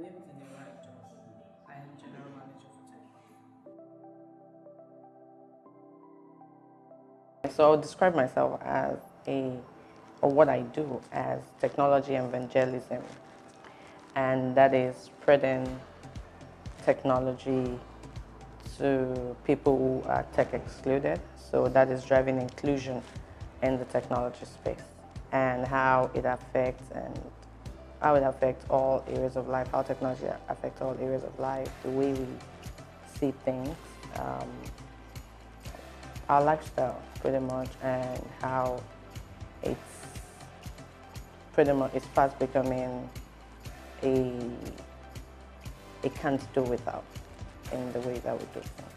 name is Eniola Edun. I am General Manager for Tech. So I'll describe myself as or what I do as technology evangelism, and that is spreading technology to people who are tech excluded. So that is driving inclusion in the technology space and how it affects all areas of life, how technology affects all areas of life, the way we see things, um, our lifestyle pretty much, and how it's it's fast becoming a can't do without in the way that we do things.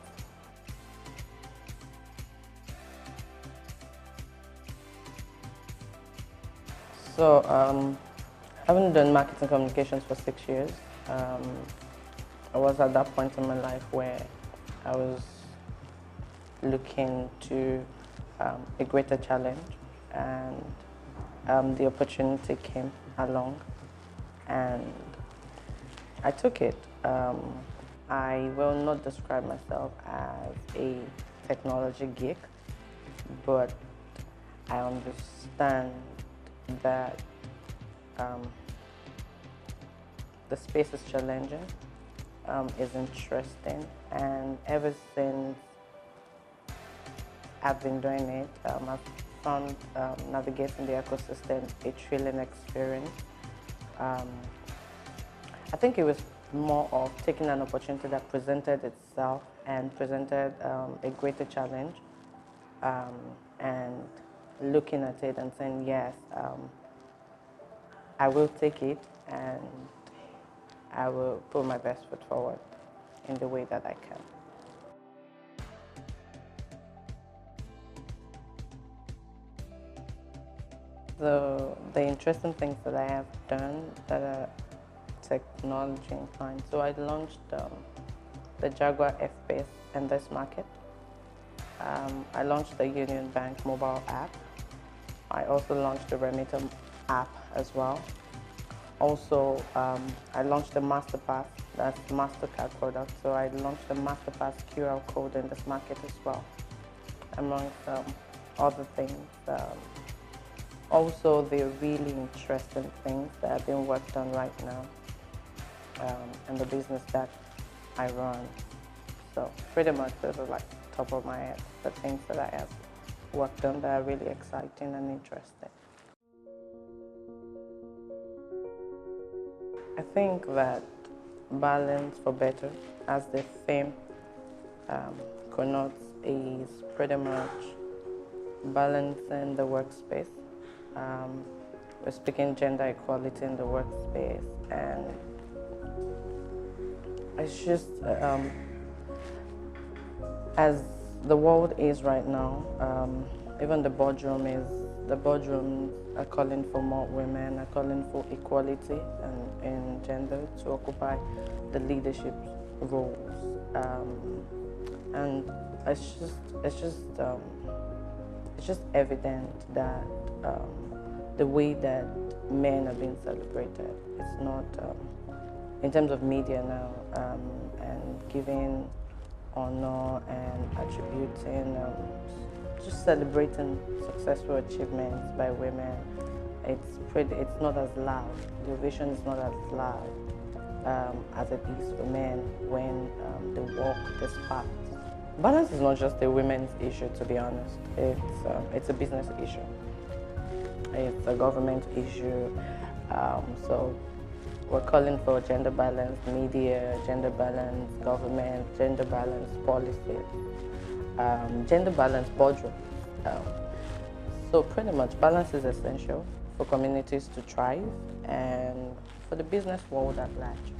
So I haven't done marketing communications for 6 years. Um, I was at that point in my life where I was looking to a greater challenge, and the opportunity came along, and I took it. I will not describe myself as a technology geek, but I understand that um, the space is challenging, is interesting, and ever since I've been doing it, I've found navigating the ecosystem a thrilling experience. Um, I think it was more of taking an opportunity that presented itself and presented a greater challenge, um, and looking at it and saying, yes, I will take it, and I will put my best foot forward in the way that I can. The interesting things that I have done that are technology inclined. So I launched the Jaguar FPS in this market. I launched the Union Bank mobile app. I also launched the Remitter app as well. Also, I launched the MasterPass, that's the MasterCard product. So I launched the MasterPass QR code in this market as well, amongst other things. Also, the really interesting things that are being worked on right now in the business that I run. So pretty much those are like top of my head, the things that I have worked on that are really exciting and interesting. I think that balance for better, as the theme connotes, is pretty much balancing the workspace. We're speaking gender equality in the workspace, and it's just as the world is right now. Even the boardrooms are calling for more women, are calling for equality and in gender to occupy the leadership roles, and it's just it's just it's just evident that the way that men are being celebrated, it's not in terms of media now, and giving honor and attributing, just celebrating successful achievements by women. It's not as loud. The ovation is not as loud as it is for men when they walk this path. Balance is not just a women's issue, to be honest. It's a business issue. It's a government issue. So we're calling for gender balance media, gender balance government, gender balance policies, gender balance boardroom. So pretty much balance is essential for communities to thrive and for the business world at large.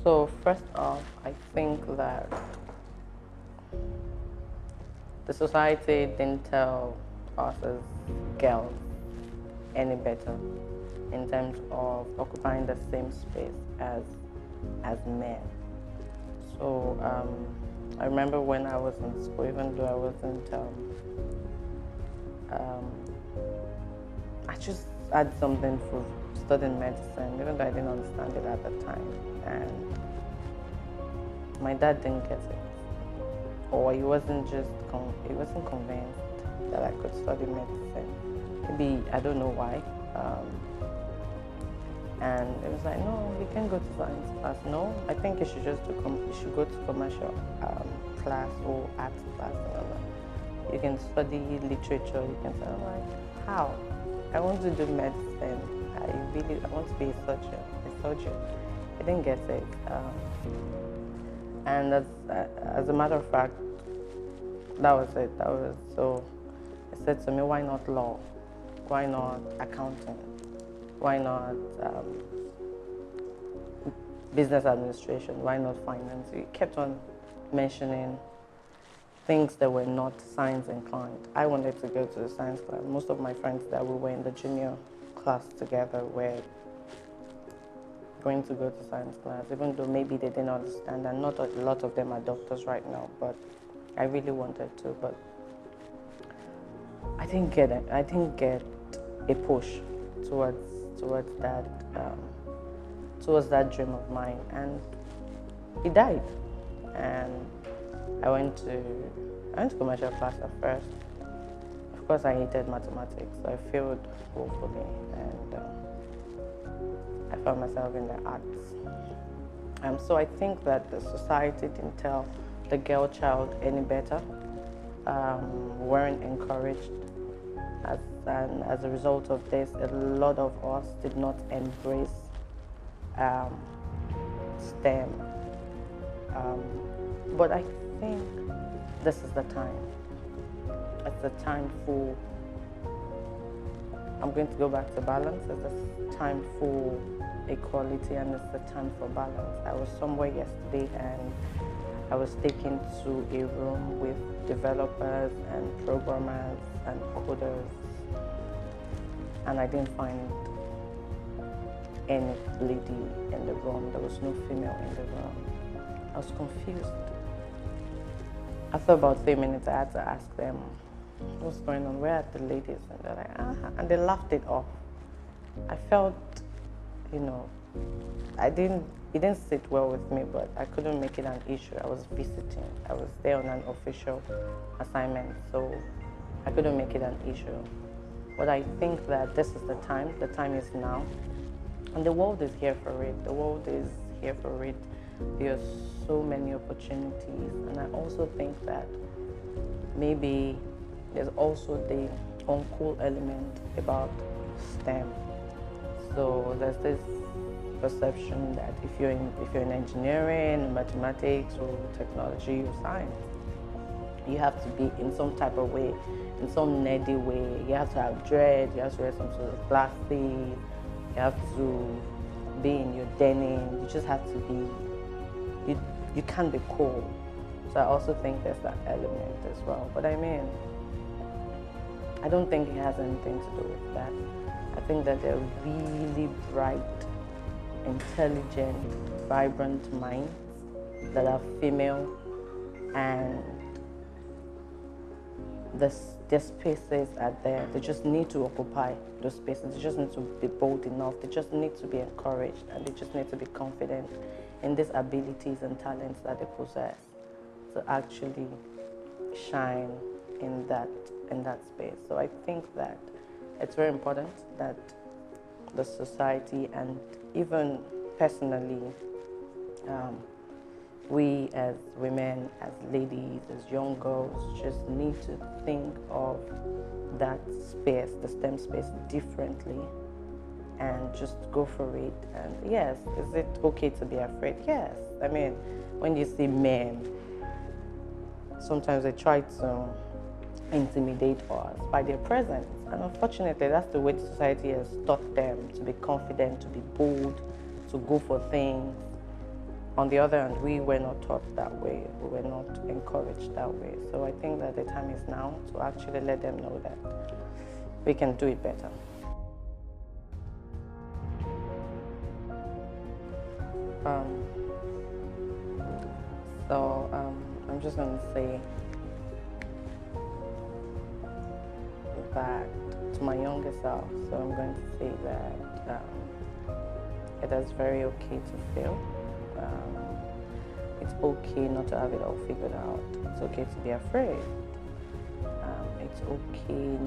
So first off, I think that the society didn't tell us as girls any better in terms of occupying the same space as men. So I remember when I was in school, even though I wasn't, had something for studying medicine, even though I didn't understand it at the time. And my dad didn't get it, or he wasn't convinced that I could study medicine. Maybe I don't know why. And it was like, no, you can go to science class. No, I think you should you should go to commercial class or arts class. You can study literature. You can. I'm like, how? I want to do medicine. I want to be a surgeon. I didn't get it. And as a matter of fact, that was it. So. I said to me, why not law? Why not accounting? Why not business administration? Why not finance? He kept on mentioning things that were not science inclined. I wanted to go to the science class. Most of my friends that we were in the junior class together were going to go to science class, even though maybe they didn't understand, and not a lot of them are doctors right now, but I really wanted to, but I didn't get it. I didn't get a push towards that dream of mine, and he died. And I went to commercial class at first. Of course, I hated mathematics, so I failed woefully, and I found myself in the arts. So I think that the society didn't tell the girl child any better. Weren't encouraged. And as a result of this, a lot of us did not embrace STEM. But I think this is the time. It's the time for, I'm going to go back to balance. It's the time for equality, and it's the time for balance. I was somewhere yesterday and I was taken to a room with developers and programmers and coders, and I didn't find any lady in the room. There was no female in the room. I was confused. After about 3 minutes, I had to ask them, what's going on? Where are the ladies? And they're like, and they laughed it off. I felt, it didn't sit well with me, but I couldn't make it an issue. I was visiting. I was there on an official assignment, so I couldn't make it an issue. But I think that this is the time is now. And the world is here for it. The world is here for it. There are so many opportunities. And I also think that maybe there's also the uncool element about STEM. So there's this perception that if you're in engineering, mathematics, or technology, or science, you have to be in some type of way, in some nerdy way. You have to have dread, you have to wear some sort of glasses, you have to be in your denim, you just have to be, you can't be cool. So I also think there's that element as well. But I mean, I don't think it has anything to do with that. I think that they're really bright, intelligent, vibrant minds that are female, and their spaces are there. They just need to occupy those spaces. They just need to be bold enough. They just need to be encouraged, and they just need to be confident in these abilities and talents that they possess to actually shine in that space. So I think that it's very important that the society, and even personally, we as women, as ladies, as young girls, just need to think of that space, the STEM space, differently, and just go for it. And yes, is it okay to be afraid? Yes. I mean, when you see men, sometimes they try to intimidate us by their presence. And unfortunately, that's the way society has taught them to be confident, to be bold, to go for things. On the other hand, we were not taught that way. We were not encouraged that way. So I think that the time is now to actually let them know that we can do it better. I'm just going to say that to to my younger self. So I'm going to say that it is very okay to fail. It's okay not to have it all figured out. It's okay to be afraid. It's okay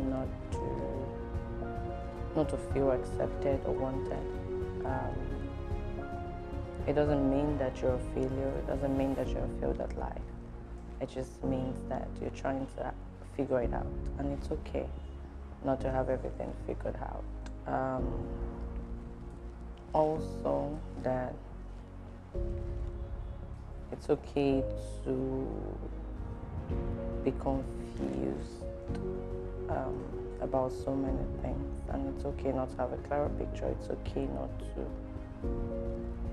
not to feel accepted or wanted. It doesn't mean that you're a failure. It doesn't mean that you're failed at life. It just means that you're trying to figure it out, and it's okay not to have everything figured out. Also, that it's okay to be confused about so many things, and it's okay not to have a clearer picture. It's okay not to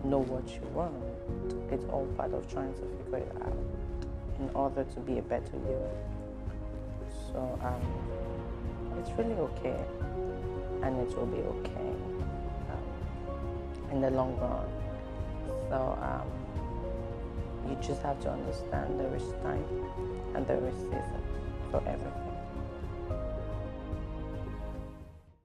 know what you want. It's all part of trying to figure it out in order to be a better you. So it's really okay, and it will be okay in the long run. So you just have to understand there is time and there is season for everything.